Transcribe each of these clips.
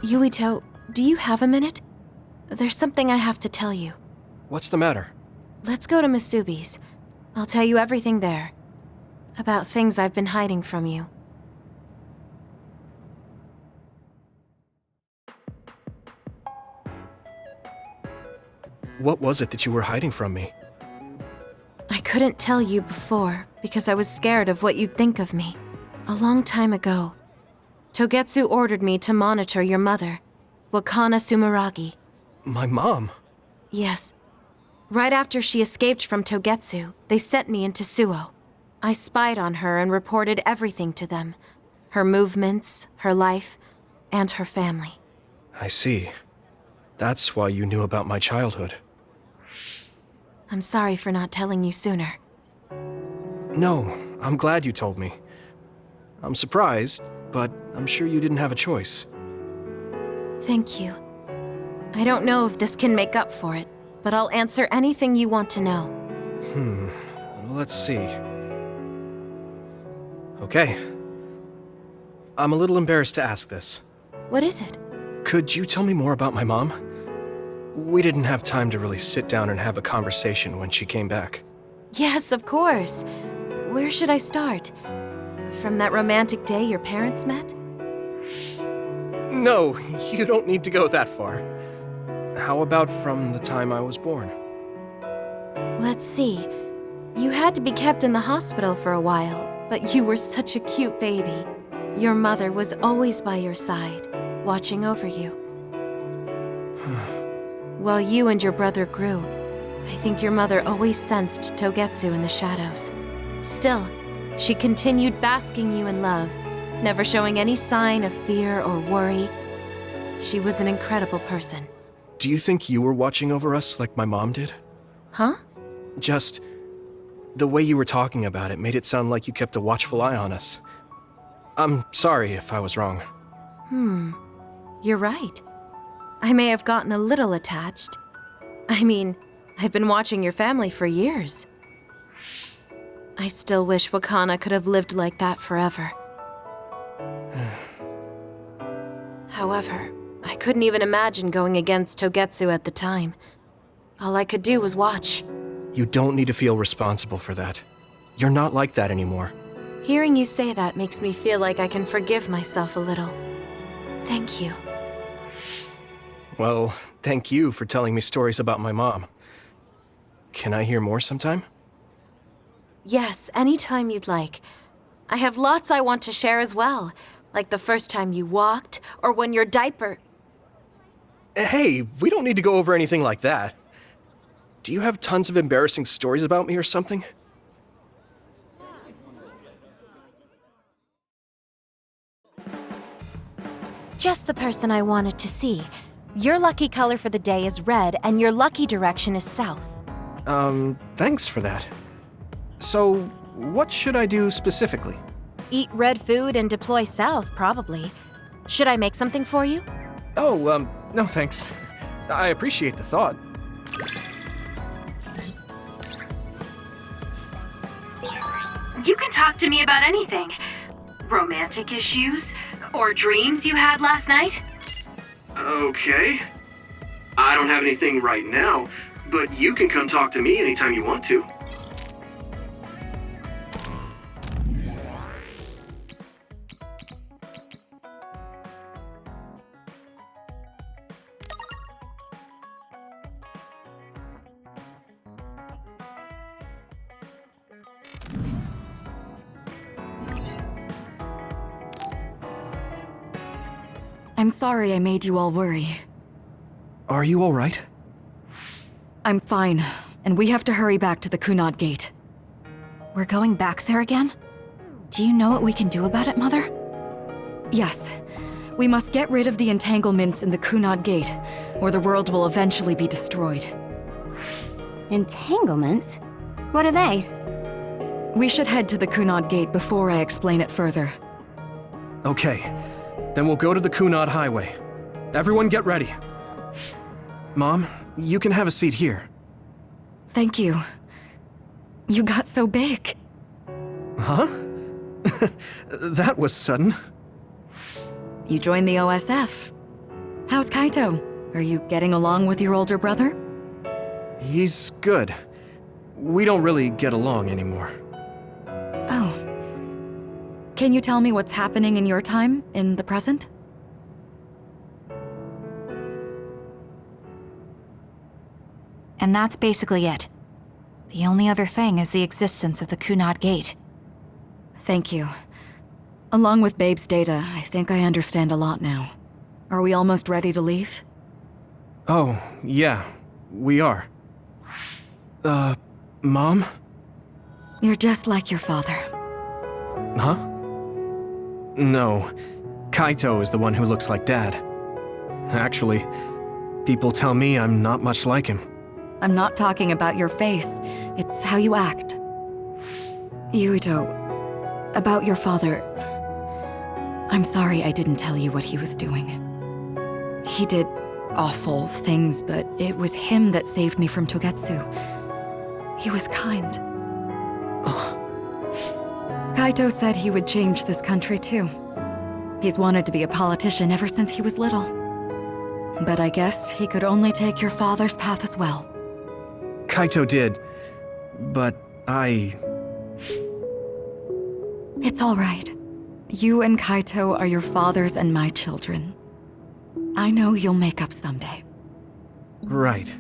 Yuito, do you have a minute? There's something I have to tell you. What's the matter? Let's go to Masubi's. I'll tell you everything there. About things I've been hiding from you. What was it that you were hiding from me? I couldn't tell you before because I was scared of what you'd think of me. A long time ago, Togetsu ordered me to monitor your mother, Wakana Sumeragi. My mom? Yes. Right after she escaped from Togetsu, they sent me into Suo. I spied on her and reported everything to them. Her movements, her life, and her family. I see. That's why you knew about my childhood. I'm sorry for not telling you sooner. No, I'm glad you told me. I'm surprised, but I'm sure you didn't have a choice. Thank you. I don't know if this can make up for it, but I'll answer anything you want to know. Let's see. Okay. I'm a little embarrassed to ask this. What is it? Could you tell me more about my mom? We didn't have time to really sit down and have a conversation when she came back. Yes, of course. Where should I start? From that romantic day your parents met? No, you don't need to go that far. How about from the time I was born? Let's see. You had to be kept in the hospital for a while, but you were such a cute baby. Your mother was always by your side, watching over you. While you and your brother grew, I think your mother always sensed Togetsu in the shadows. Still, she continued basking you in love, never showing any sign of fear or worry. She was an incredible person. Do you think you were watching over us like my mom did? Huh? Just the way you were talking about it made it sound like you kept a watchful eye on us. I'm sorry if I was wrong. You're right. I may have gotten a little attached. I mean, I've been watching your family for years. I still wish Wakana could have lived like that forever. However, I couldn't even imagine going against Togetsu at the time. All I could do was watch. You don't need to feel responsible for that. You're not like that anymore. Hearing you say that makes me feel like I can forgive myself a little. Thank you. Well, thank you for telling me stories about my mom. Can I hear more sometime? Yes, anytime you'd like. I have lots I want to share as well, like the first time you walked, or when your diaper... Hey, we don't need to go over anything like that. Do you have tons of embarrassing stories about me or something? Just the person I wanted to see. Your lucky color for the day is red, and your lucky direction is south. Thanks for that. So, what should I do specifically? Eat red food and deploy south, probably. Should I make something for you? Oh, no thanks. I appreciate the thought. You can talk to me about anything. Romantic issues, or dreams you had last night. Okay. I don't have anything right now, but you can come talk to me anytime you want to. I'm sorry I made you all worry. Are you all right? I'm fine, and we have to hurry back to the Kunad Gate. We're going back there again? Do you know what we can do about it, Mother? Yes. We must get rid of the entanglements in the Kunad Gate, or the world will eventually be destroyed. Entanglements? What are they? We should head to the Kunad Gate before I explain it further. Okay. Then we'll go to the Kunad Highway. Everyone get ready. Mom, you can have a seat here. Thank you. You got so big. Huh? That was sudden. You joined the OSF. How's Kaito? Are you getting along with your older brother? He's good. We don't really get along anymore. Oh. Can you tell me what's happening in your time, in the present? And that's basically it. The only other thing is the existence of the Kunad Gate. Thank you. Along with Babe's data, I think I understand a lot now. Are we almost ready to leave? Oh, yeah, we are. Mom? You're just like your father. Huh? No, Kaito is the one who looks like Dad. Actually, people tell me I'm not much like him. I'm not talking about your face. It's how you act. Yuito, about your father... I'm sorry I didn't tell you what he was doing. He did awful things, but it was him that saved me from Togetsu. He was kind. Kaito said he would change this country too. He's wanted to be a politician ever since he was little. But I guess he could only take your father's path as well. Kaito did, but It's all right. You and Kaito are your father's and my children. I know you'll make up someday. Right.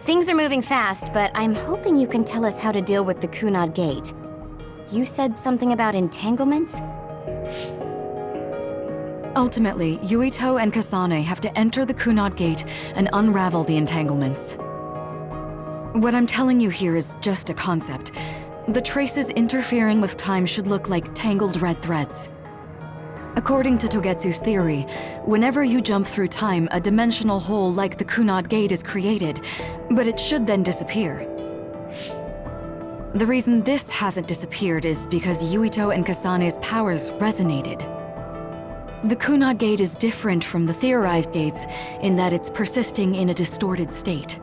Things are moving fast, but I'm hoping you can tell us how to deal with the Kunad Gate. You said something about entanglements? Ultimately, Yuito and Kasane have to enter the Kunad Gate and unravel the entanglements. What I'm telling you here is just a concept. The traces interfering with time should look like tangled red threads. According to Togetsu's theory, whenever you jump through time, a dimensional hole like the Kunad Gate is created, but it should then disappear. The reason this hasn't disappeared is because Yuito and Kasane's powers resonated. The Kunad Gate is different from the theorized gates in that it's persisting in a distorted state.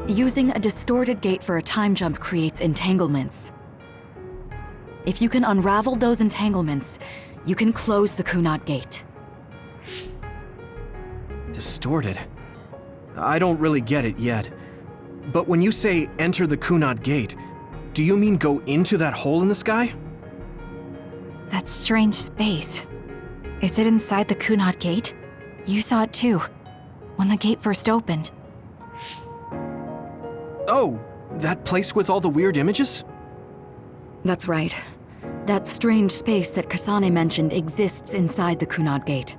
Using a distorted gate for a time jump creates entanglements. If you can unravel those entanglements, you can close the Kunad Gate. Distorted? I don't really get it yet. But when you say enter the Kunad Gate, do you mean go into that hole in the sky? That strange space. Is it inside the Kunad Gate? You saw it too, when the gate first opened. Oh, that place with all the weird images? That's right. That strange space that Kasane mentioned exists inside the Kunad Gate.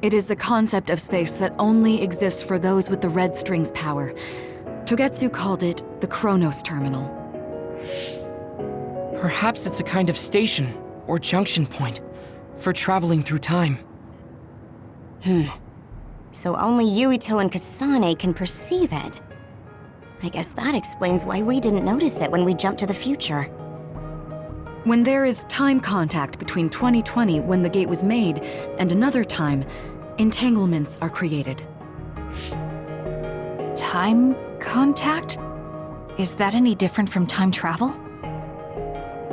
It is a concept of space that only exists for those with the red string's power. Togetsu called it the Chronos Terminal. Perhaps it's a kind of station or junction point for traveling through time. So only Yuito and Kasane can perceive it. I guess that explains why we didn't notice it when we jumped to the future. When there is time contact between 2020, when the gate was made, and another time, entanglements are created. Time contact? Is that any different from time travel?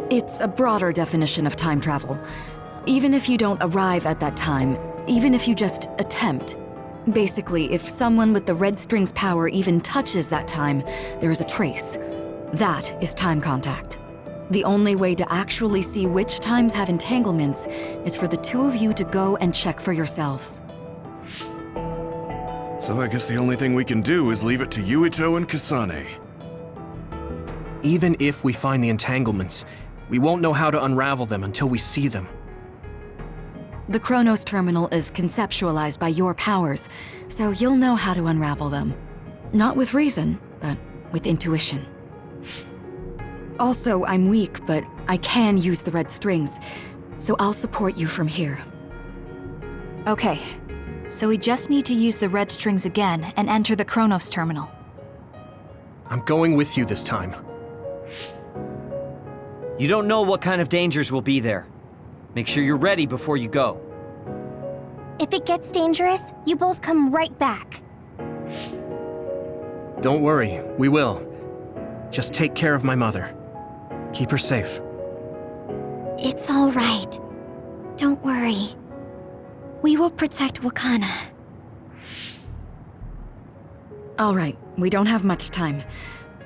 It's a broader definition of time travel. Even if you don't arrive at that time, even if you just attempt. Basically, if someone with the red string's power even touches that time, there is a trace. That is time contact. The only way to actually see which times have entanglements is for the two of you to go and check for yourselves. So I guess the only thing we can do is leave it to Yuito and Kasane. Even if we find the entanglements, we won't know how to unravel them until we see them. The Chronos Terminal is conceptualized by your powers, so you'll know how to unravel them. Not with reason, but with intuition. Also, I'm weak, but I can use the red strings, so I'll support you from here. Okay, so we just need to use the red strings again and enter the Chronos Terminal. I'm going with you this time. You don't know what kind of dangers will be there. Make sure you're ready before you go. If it gets dangerous, you both come right back. Don't worry, we will. Just take care of my mother. Keep her safe. It's all right. Don't worry. We will protect Wakana. All right, we don't have much time.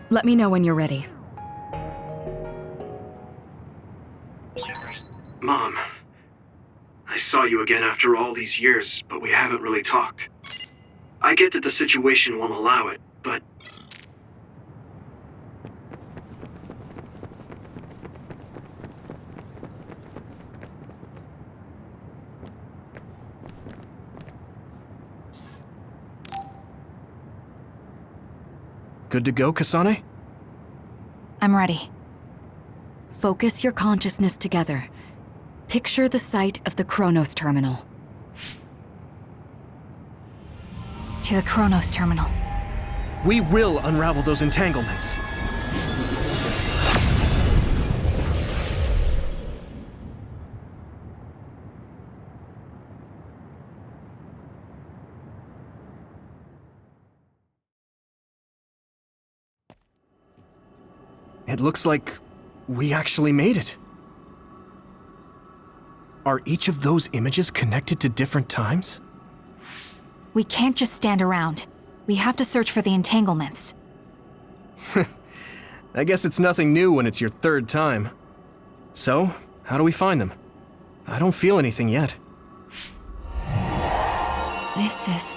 Let me know when you're ready. Mom, I saw you again after all these years, but we haven't really talked. I get that the situation won't allow it, but... Good to go, Kasane? I'm ready. Focus your consciousness together. Picture the site of the Chronos Terminal. To the Chronos Terminal. We will unravel those entanglements. It looks like we actually made it. Are each of those images connected to different times? We can't just stand around. We have to search for the entanglements. I guess it's nothing new when it's your third time. So, how do we find them? I don't feel anything yet. This is...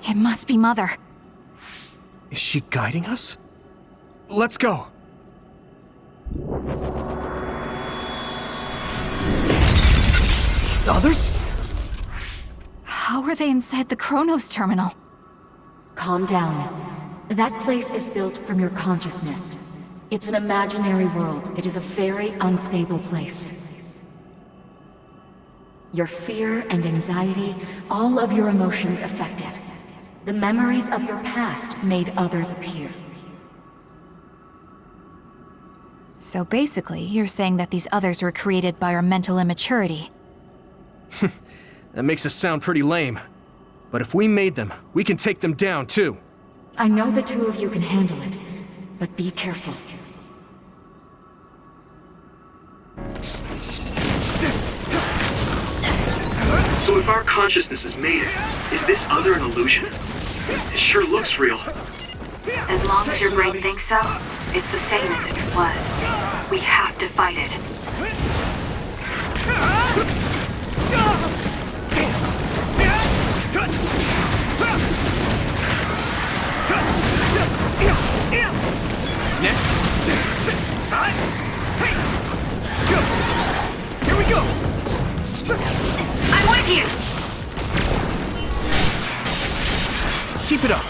It must be Mother. Is she guiding us? Let's go! Others? How are they inside the Chronos Terminal? Calm down. That place is built from your consciousness. It's an imaginary world. It is a very unstable place. Your fear and anxiety, all of your emotions affected. The memories of your past made others appear. So basically, you're saying that these others were created by our mental immaturity. That makes us sound pretty lame. But if we made them, we can take them down too. I know the two of you can handle it, but be careful. So if our consciousness has made it, is this other an illusion? It sure looks real. As long as your brain thinks so, it's the same as if it was. We have to fight it. Next. Time. Hey. Go. Here we go. I'm with you! Keep it up.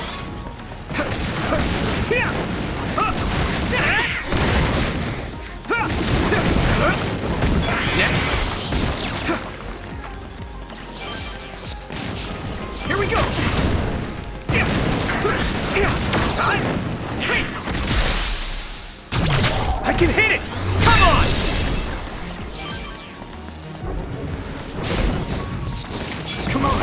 Next. Here we go. Time. I can hit it. Come on. Come on.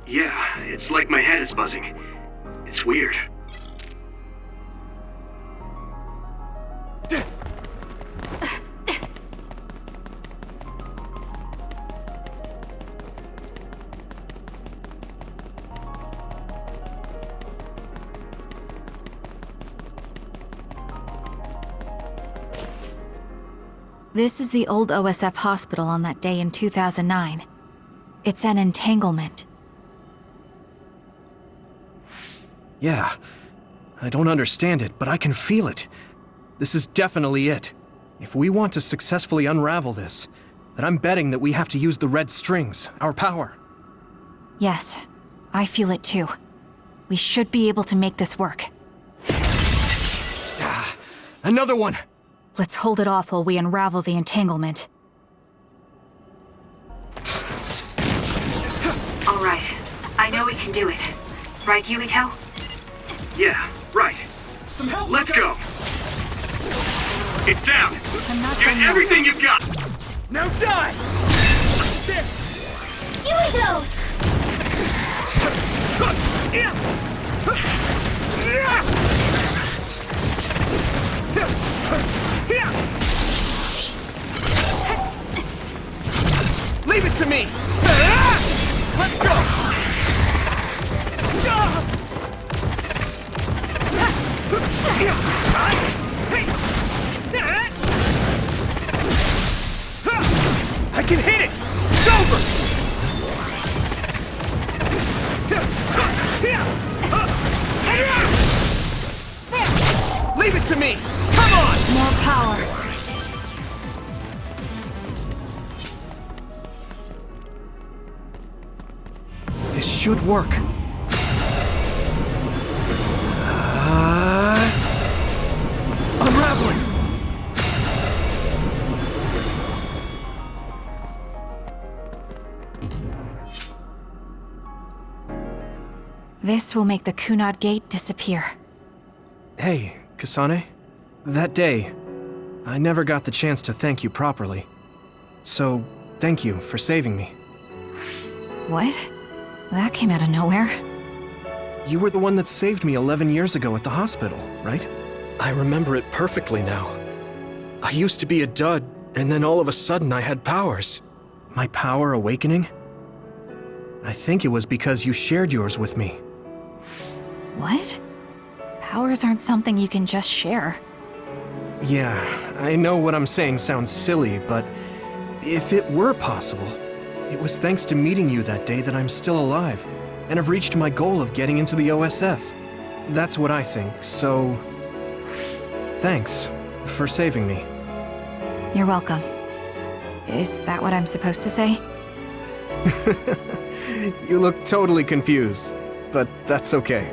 Yeah, it's like my head is buzzing. It's weird. This is the old OSF hospital on that day in 2009. It's an entanglement. Yeah. I don't understand it, but I can feel it. This is definitely it. If we want to successfully unravel this, then I'm betting that we have to use the red strings, our power. Yes, I feel it too. We should be able to make this work. Another one! Let's hold it off while we unravel the entanglement. All right. I know we can do it. Right, Yuito? Yeah, right. Some help! Let's go! It's down! I'm not Give done it yet. everything you've got! Now die! Yuito! Leave it to me! Let's go! I can hit it! It's over! Leave it to me! Come on! More power. This should work. Unravel it! This will make the Kunad Gate disappear. Hey, Kasane. That day, I never got the chance to thank you properly. So, thank you for saving me. What? That came out of nowhere. You were the one that saved me 11 years ago at the hospital, right? I remember it perfectly now. I used to be a dud, and then all of a sudden I had powers. My power awakening? I think it was because you shared yours with me. What? Powers aren't something you can just share. Yeah, I know what I'm saying sounds silly, but if it were possible, it was thanks to meeting you that day that I'm still alive, and have reached my goal of getting into the OSF. That's what I think, so... thanks for saving me. You're welcome. Is that what I'm supposed to say? You look totally confused, but that's okay.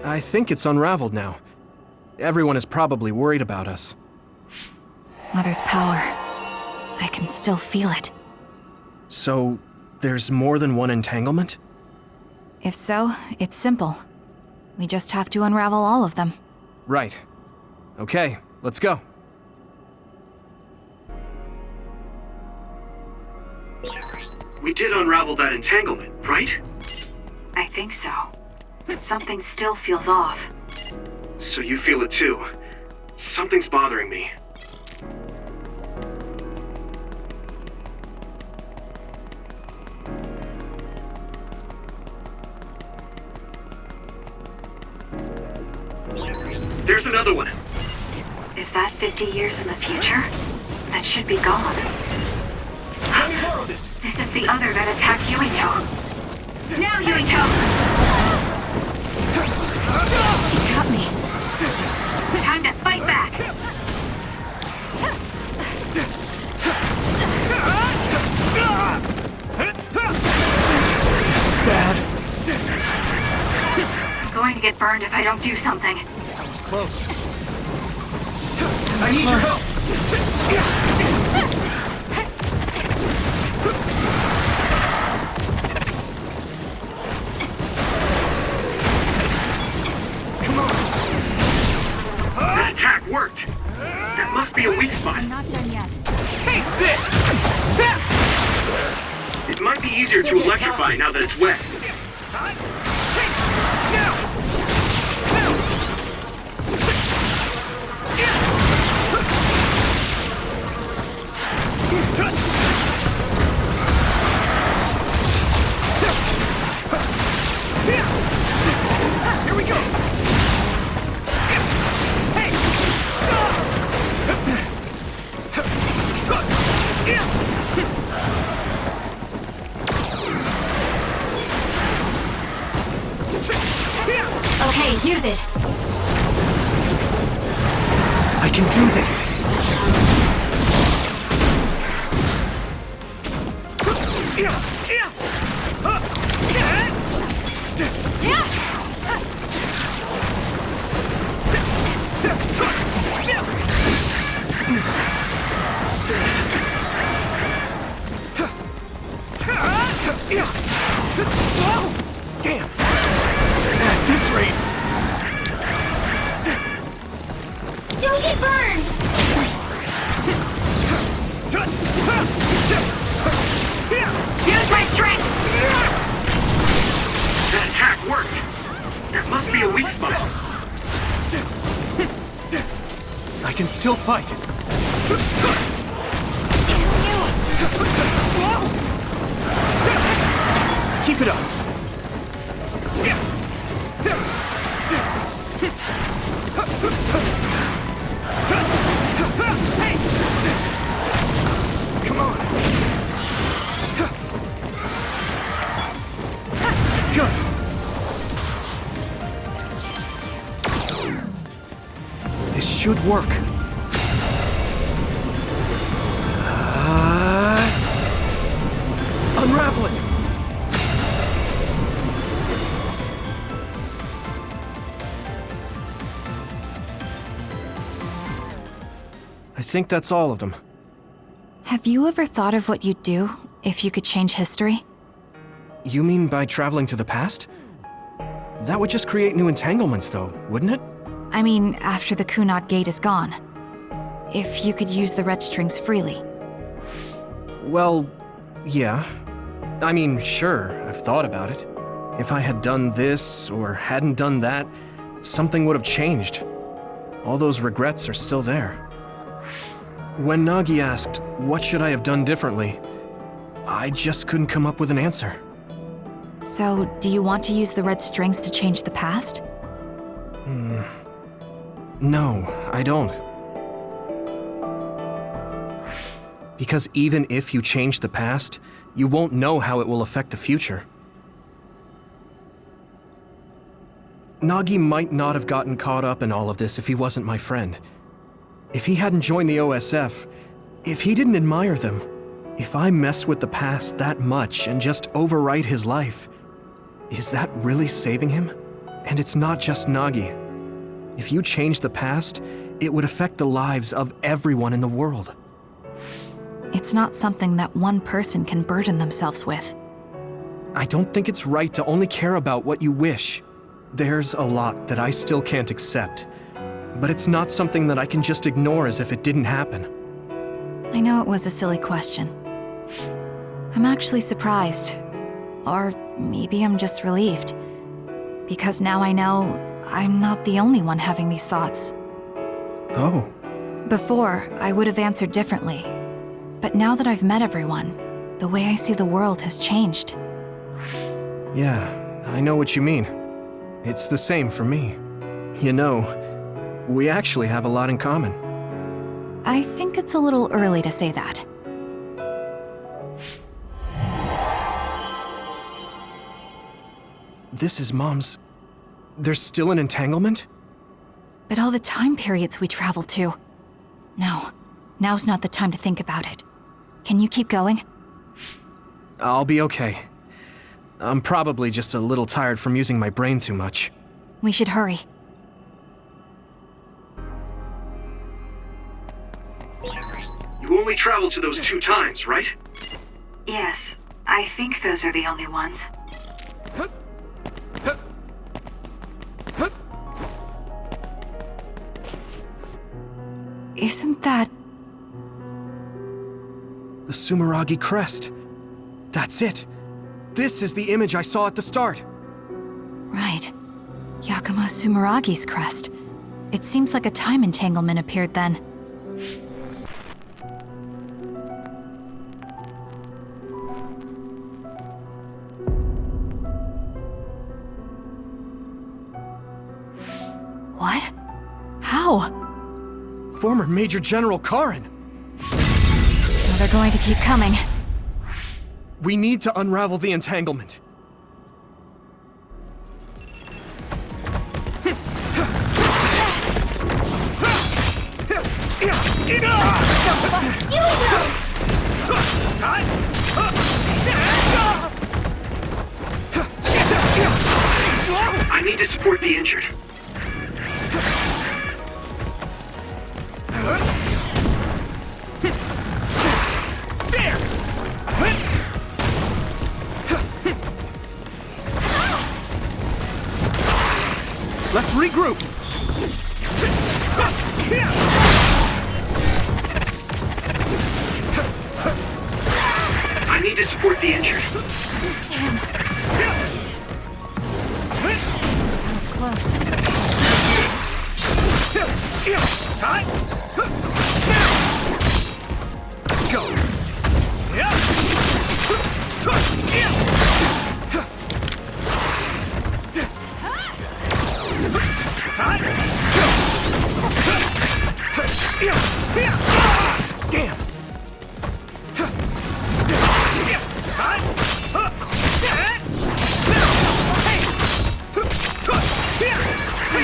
I think it's unraveled now. Everyone is probably worried about us. Mother's power. I can still feel it. So, there's more than one entanglement? If so, it's simple. We just have to unravel all of them. Right. Okay, let's go. We did unravel that entanglement, right? I think so. But something still feels off. So you feel it too. Something's bothering me. There's another one. Is that 50 years in the future? That should be gone. Let me borrow this! This is the other that attacked Yuito. Now, Yuito! He cut me. Time to fight back! This is bad. I'm going to get burned if I don't do something. That was close. I need your help! That attack worked. That must be a weak spot. I'm not done yet. Take this! It might be easier to electrify now that it's wet. Here we go! Okay, use it. I can do this! Damn! At this rate... Don't get burned! Use my strength! That attack worked! There must be a weak spot. I can still fight. Keep it up. Come on. Good. This should work. Unravel it! I think that's all of them. Have you ever thought of what you'd do if you could change history? You mean by traveling to the past? That would just create new entanglements, though, wouldn't it? I mean, after the Kunad Gate is gone. If you could use the red strings freely. Well, yeah. I mean, sure, I've thought about it. If I had done this, or hadn't done that, something would have changed. All those regrets are still there. When Nagi asked, what should I have done differently, I just couldn't come up with an answer. So, do you want to use the red strings to change the past? No, I don't. Because even if you change the past, you won't know how it will affect the future. Nagi might not have gotten caught up in all of this if he wasn't my friend. If he hadn't joined the OSF, if he didn't admire them, if I mess with the past that much and just overwrite his life, is that really saving him? And it's not just Nagi. If you change the past, it would affect the lives of everyone in the world. It's not something that one person can burden themselves with. I don't think it's right to only care about what you wish. There's a lot that I still can't accept, but it's not something that I can just ignore as if it didn't happen. I know it was a silly question. I'm actually surprised. Or maybe I'm just relieved. Because now I know I'm not the only one having these thoughts. Oh. Before, I would have answered differently. But now that I've met everyone, the way I see the world has changed. Yeah, I know what you mean. It's the same for me. You know, we actually have a lot in common. I think it's a little early to say that. This is Mom's... There's still an entanglement? But all the time periods we traveled to. No, now's not the time to think about it. Can you keep going? I'll be okay. I'm probably just a little tired from using my brain too much. We should hurry. You only traveled to those 2 times, right? Yes, I think those are the only ones. Isn't that... The Sumeragi crest. That's it. This is the image I saw at the start. Right. Yakumo Sumeragi's crest. It seems like a time entanglement appeared then. What? How? Former Major General Karin! So they're going to keep coming. We need to unravel the entanglement. I need to support the injured. Let's regroup! I need to support the injured. Damn. That was close. Let's go! Damn!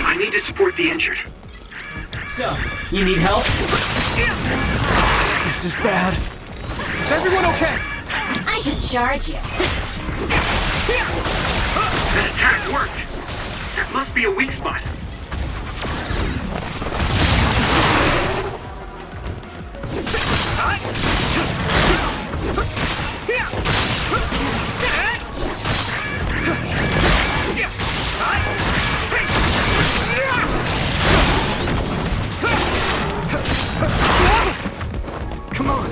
I need to support the injured. So, you need help? This is bad. Is everyone okay? I should charge you. That attack worked. That must be a weak spot. Come on!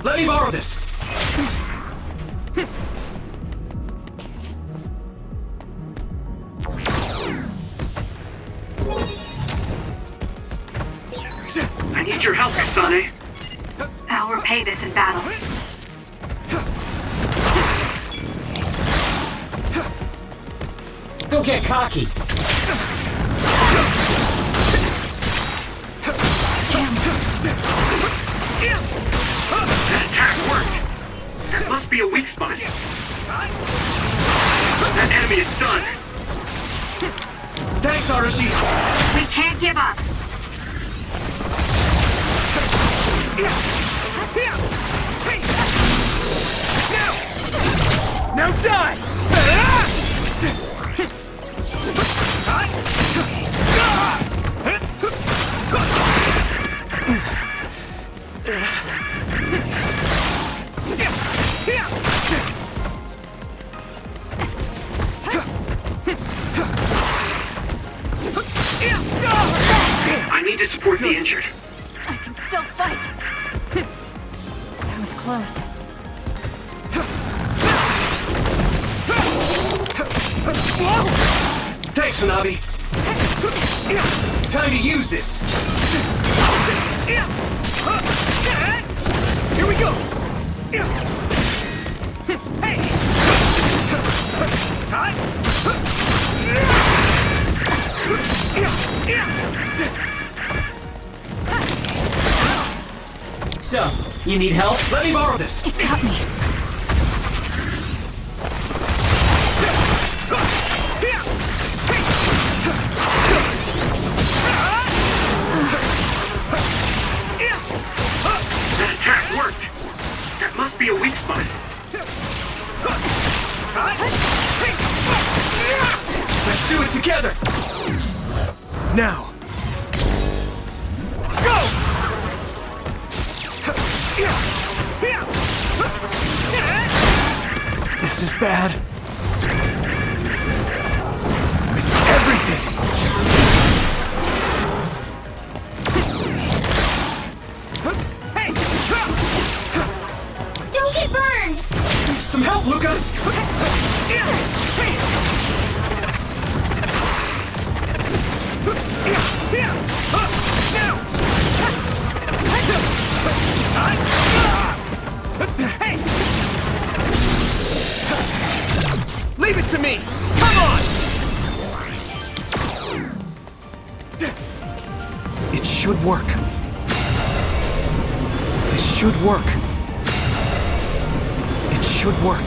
Let me borrow this! I need your help, Kasane. I'll repay this in battle. Don't get cocky. That attack worked. That must be a weak spot. That enemy is stunned. Thanks, Arashi! We can't give up. Now die! I need to support the injured. I can still fight. That was close. Thanks, Hanabi! Time to use this! Here we go! So, you need help? Let me borrow this! It got me. That attack worked. That must be a weak spot. Let's do it together! Now! Go! This is bad. With everything! Hey! Don't get burned! Some help, Luca! Leave it to me! Come on! It should work. This should work. It should work.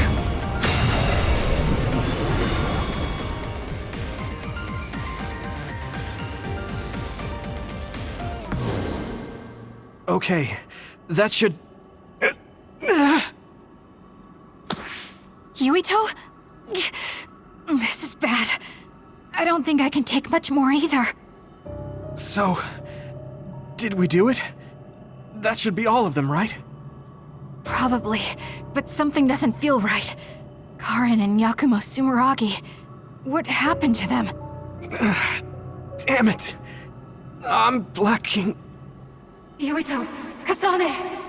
Okay, that should... Yuito? This is bad. I don't think I can take much more either. So, did we do it? That should be all of them, right? Probably, but something doesn't feel right. Karin and Yakumo Sumeragi. What happened to them? Damn it! I'm blacking... Yuito! Kasane!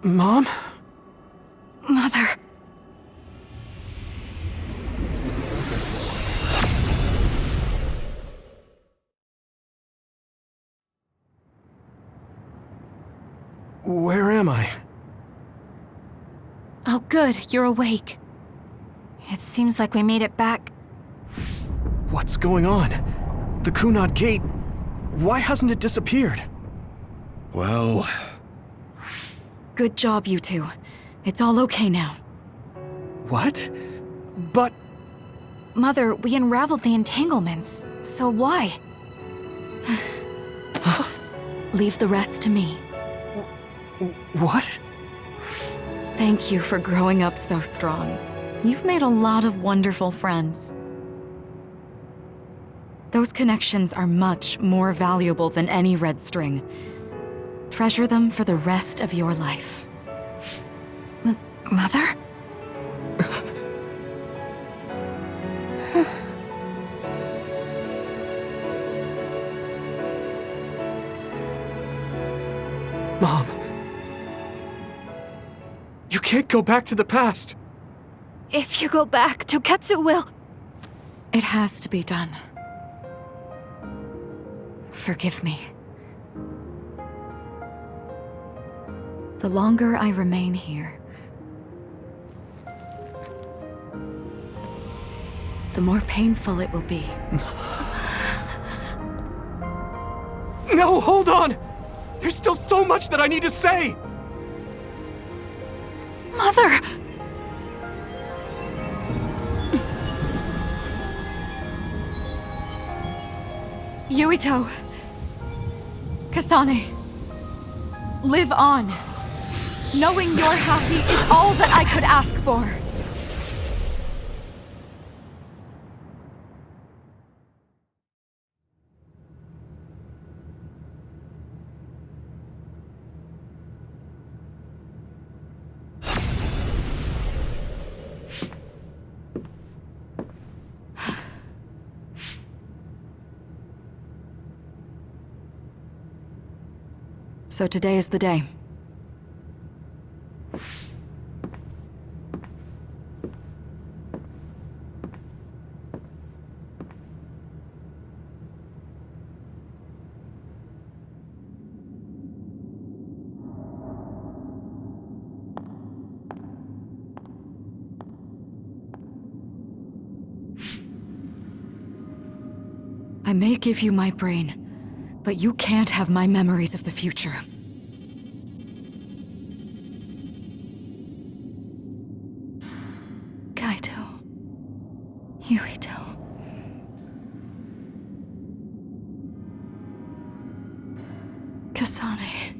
Mom? Mother... Where am I? Oh good, you're awake. It seems like we made it back. What's going on? The Kunad Gate... Why hasn't it disappeared? Well... Good job, you two. It's all okay now. What? But... Mother, we unraveled the entanglements, so why? Leave the rest to me. What? Thank you for growing up so strong. You've made a lot of wonderful friends. Those connections are much more valuable than any red string. Treasure them for the rest of your life. Mother? Mom. You can't go back to the past. If you go back, Toketsu will... It has to be done. Forgive me. The longer I remain here, the more painful it will be. No, hold on! There's still so much that I need to say! Mother! Yuito. Kasane. Live on. Knowing you're happy is all that I could ask for. So today is the day. I may give you my brain, but you can't have my memories of the future. Kaito. Yuito. Kasane.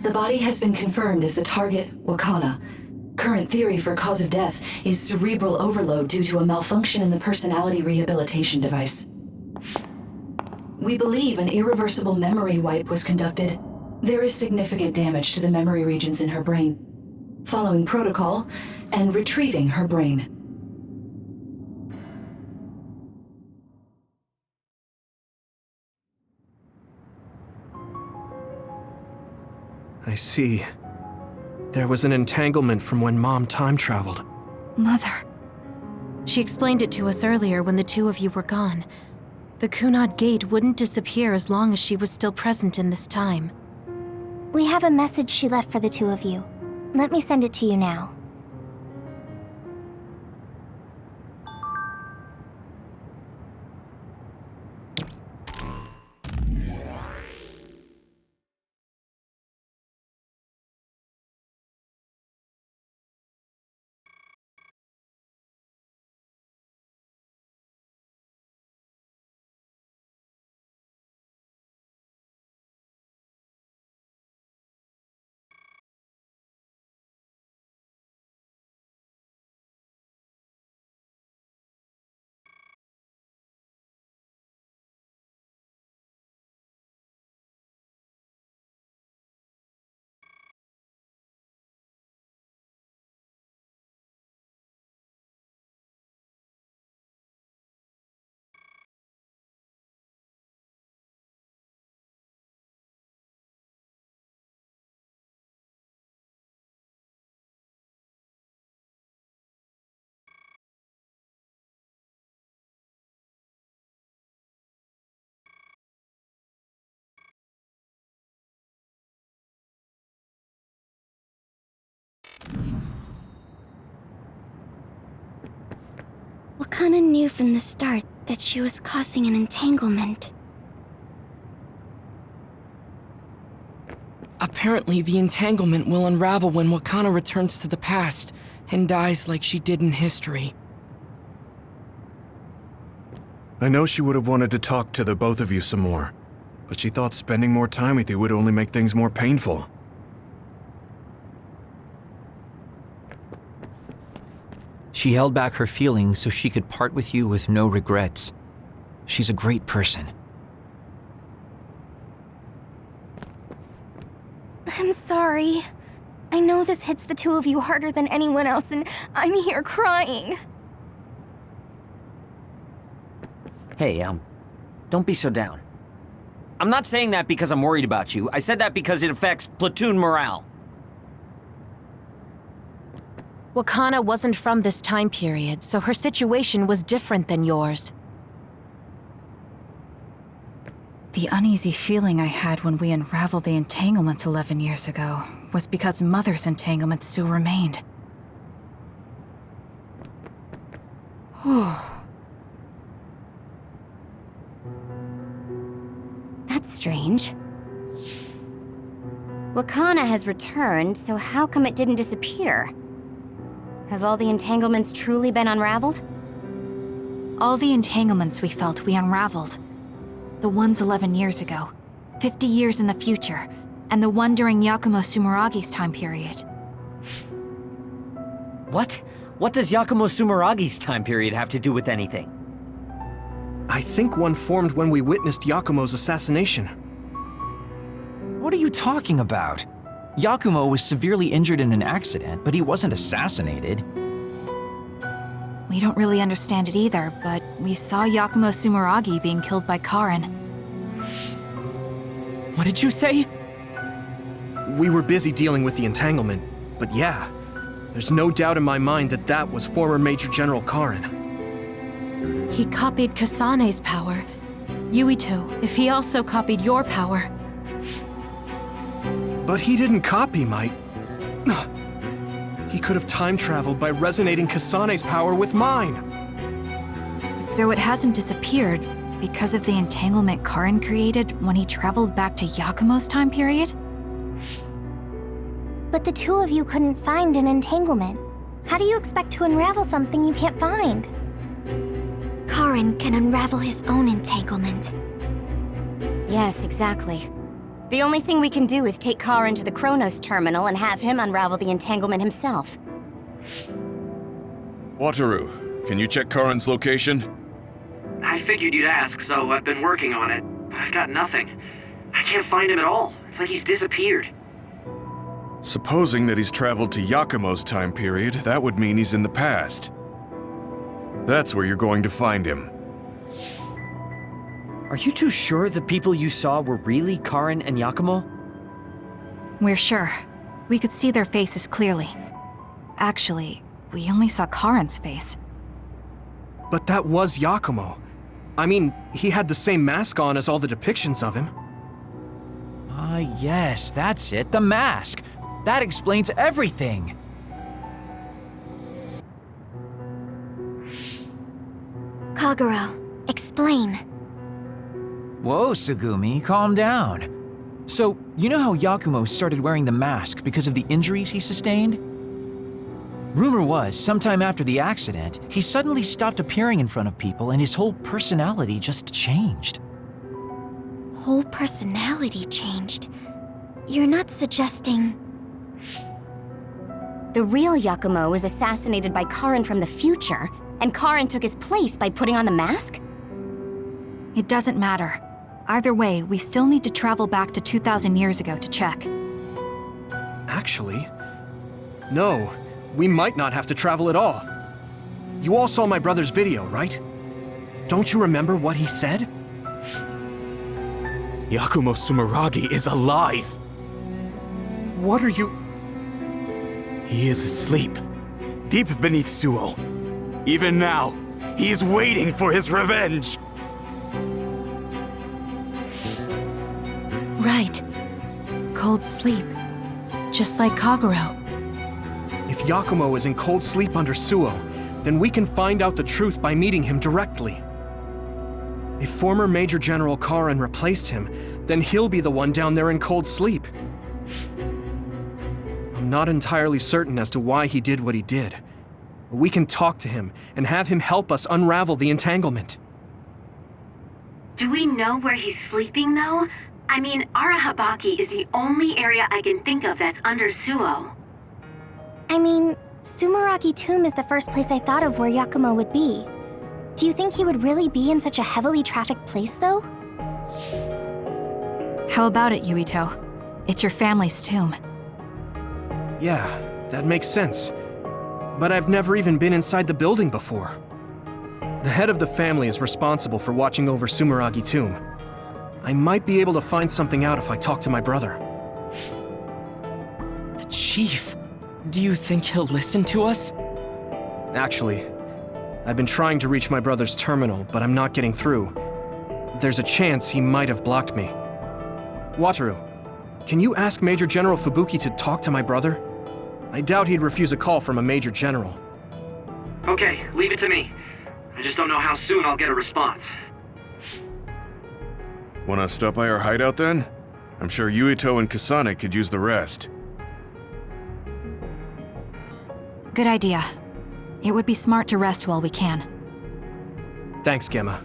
The body has been confirmed as the target, Wakana. Current theory for cause of death is cerebral overload due to a malfunction in the personality rehabilitation device. We believe an irreversible memory wipe was conducted. There is significant damage to the memory regions in her brain. Following protocol and retrieving her brain. I see. There was an entanglement from when Mom time traveled. Mother. She explained it to us earlier when the two of you were gone. The Kunad Gate wouldn't disappear as long as she was still present in this time. We have a message she left for the two of you. Let me send it to you now. Wakana knew from the start that she was causing an entanglement. Apparently, the entanglement will unravel when Wakana returns to the past and dies like she did in history. I know she would have wanted to talk to the both of you some more, but she thought spending more time with you would only make things more painful. She held back her feelings so she could part with you with no regrets. She's a great person. I'm sorry. I know this hits the two of you harder than anyone else, and I'm here crying. Hey, don't be so down. I'm not saying that because I'm worried about you. I said that because it affects platoon morale. Wakana wasn't from this time period, so her situation was different than yours. The uneasy feeling I had when we unraveled the entanglements 11 years ago was because Mother's entanglement still remained. That's strange. Wakana has returned, so how come it didn't disappear? Have all the entanglements truly been unraveled? All the entanglements we felt we unraveled. The ones 11 years ago, 50 years in the future, and the one during Yakumo Sumeragi's time period. What? What does Yakumo Sumeragi's time period have to do with anything? I think one formed when we witnessed Yakumo's assassination. What are you talking about? Yakumo was severely injured in an accident, but he wasn't assassinated. We don't really understand it either, but we saw Yakumo Sumeragi being killed by Karin. What did you say? We were busy dealing with the entanglement, but yeah, there's no doubt in my mind that that was former Major General Karin. He copied Kasane's power. Yuito, if he also copied your power. But he didn't copy my... He could have time-traveled by resonating Kasane's power with mine. So it hasn't disappeared because of the entanglement Karin created when he traveled back to Yakumo's time period? But the two of you couldn't find an entanglement. How do you expect to unravel something you can't find? Karin can unravel his own entanglement. Yes, exactly. The only thing we can do is take Karin to the Kronos terminal and have him unravel the entanglement himself. Wataru, can you check Karin's location? I figured you'd ask, so I've been working on it, but I've got nothing. I can't find him at all. It's like he's disappeared. Supposing that he's traveled to Yakumo's time period, that would mean he's in the past. That's where you're going to find him. Are you too sure the people you saw were really Karin and Yakumo? We're sure. We could see their faces clearly. Actually, we only saw Karin's face. But that was Yakumo. I mean, he had the same mask on as all the depictions of him. Ah, yes, that's it, the mask. That explains everything. Kagero, explain. Whoa, Tsugumi, calm down. So, you know how Yakumo started wearing the mask because of the injuries he sustained? Rumor was, sometime after the accident, he suddenly stopped appearing in front of people and his whole personality just changed. Whole personality changed. You're not suggesting... The real Yakumo was assassinated by Karin from the future, and Karin took his place by putting on the mask? It doesn't matter. Either way, we still need to travel back to 2,000 years ago to check. Actually, no. We might not have to travel at all. You all saw my brother's video, right? Don't you remember what he said? Yakumo Sumeragi is alive! What are you... He is asleep, deep beneath Suo. Even now, he is waiting for his revenge! Right. Cold sleep. Just like Kagero. If Yakumo is in cold sleep under Suo, then we can find out the truth by meeting him directly. If former Major General Karin replaced him, then he'll be the one down there in cold sleep. I'm not entirely certain as to why he did what he did, but we can talk to him and have him help us unravel the entanglement. Do we know where he's sleeping, though? I mean, Arahabaki is the only area I can think of that's under Suo. I mean, Sumeragi Tomb is the first place I thought of where Yakumo would be. Do you think he would really be in such a heavily trafficked place, though? How about it, Yuito? It's your family's tomb. Yeah, that makes sense. But I've never even been inside the building before. The head of the family is responsible for watching over Sumeragi Tomb. I might be able to find something out if I talk to my brother. The chief. Do you think he'll listen to us? Actually, I've been trying to reach my brother's terminal, but I'm not getting through. There's a chance he might have blocked me. Wataru, can you ask Major General Fubuki to talk to my brother? I doubt he'd refuse a call from a Major General. Okay, leave it to me. I just don't know how soon I'll get a response. Wanna stop by our hideout then? I'm sure Yuito and Kasane could use the rest. Good idea. It would be smart to rest while we can. Thanks, Gemma.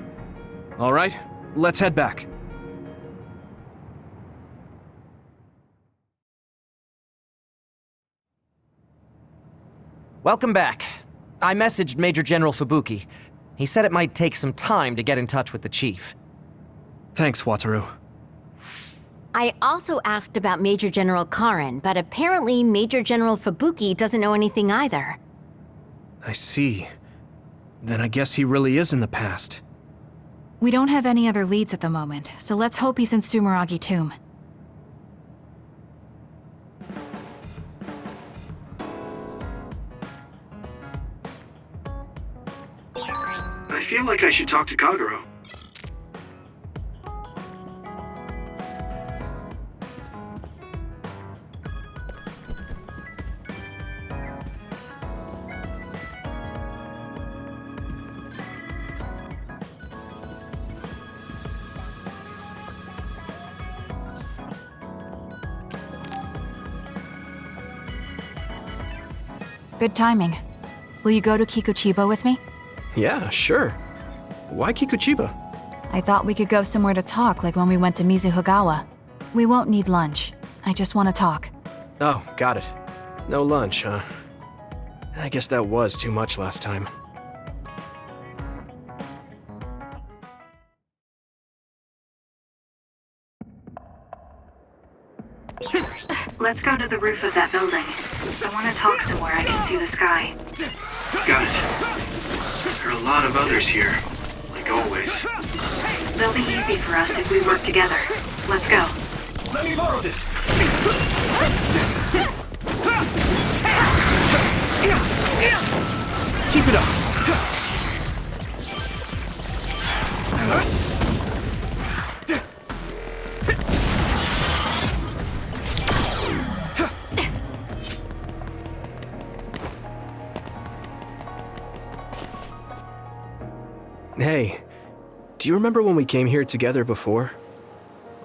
All right, let's head back. Welcome back. I messaged Major General Fubuki. He said it might take some time to get in touch with the chief. Thanks, Wataru. I also asked about Major General Karin, but apparently Major General Fubuki doesn't know anything either. I see. Then I guess he really is in the past. We don't have any other leads at the moment, so let's hope he's in Sumeragi Tomb. I feel like I should talk to Kagero. Good timing. Will you go to Kikuchiba with me? Yeah, sure. Why Kikuchiba? I thought we could go somewhere to talk, like when we went to Mizuhagawa. We won't need lunch. I just want to talk. Oh, got it. No lunch, huh? I guess that was too much last time. Let's go to the roof of that building. I want to talk somewhere I can see the sky. Got it. There are a lot of others here, like always. They'll be easy for us if we work together. Let's go. Let me borrow this! Keep it up! Hey, do you remember when we came here together before?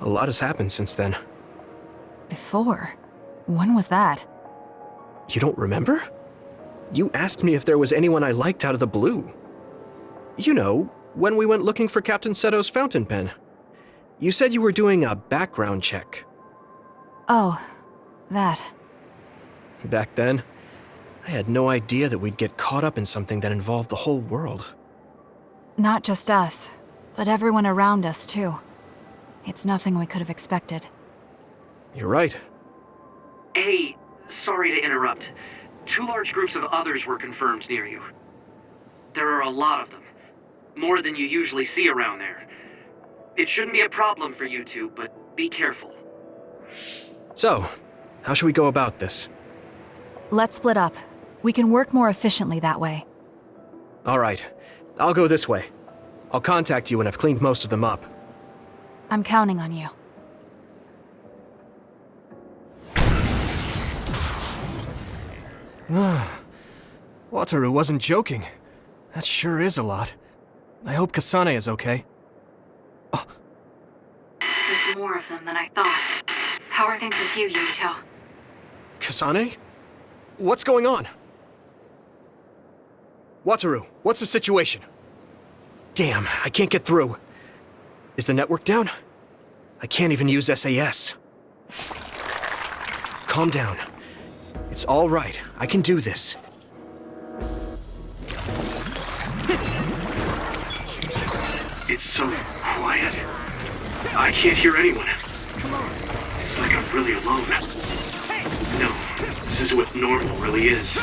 A lot has happened since then. Before? When was that? You don't remember? You asked me if there was anyone I liked out of the blue. You know, when we went looking for Captain Seto's fountain pen. You said you were doing a background check. Oh, that. Back then, I had no idea that we'd get caught up in something that involved the whole world. Not just us, but everyone around us, too. It's nothing we could have expected. You're right. Hey, sorry to interrupt. 2 large groups of others were confirmed near you. There are a lot of them. More than you usually see around there. It shouldn't be a problem for you two, but be careful. So, how should we go about this? Let's split up. We can work more efficiently that way. All right. I'll go this way. I'll contact you when I've cleaned most of them up. I'm counting on you. Wataru wasn't joking. That sure is a lot. I hope Kasane is okay. There's more of them than I thought. How are things with you, Yuito? Kasane? What's going on? Wataru, what's the situation? Damn, I can't get through. Is the network down? I can't even use SAS. Calm down. It's all right. I can do this. It's so quiet. I can't hear anyone. It's like I'm really alone. No, this is what normal really is.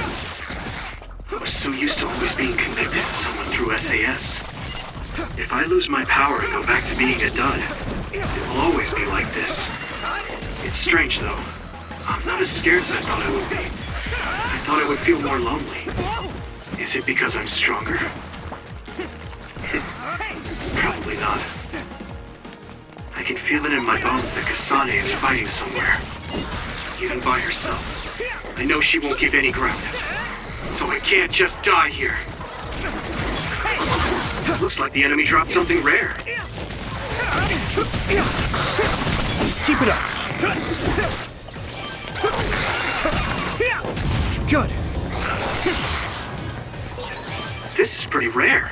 I was so used to always being connected to someone through SAS. If I lose my power and go back to being a dud, it will always be like this. It's strange though. I'm not as scared as I thought I would be. I thought I would feel more lonely. Is it because I'm stronger? Probably not. I can feel it in my bones that Kasane is fighting somewhere. Even by herself. I know she won't give any ground. So I can't just die here. Looks like the enemy dropped something rare. Keep it up. Good. This is pretty rare.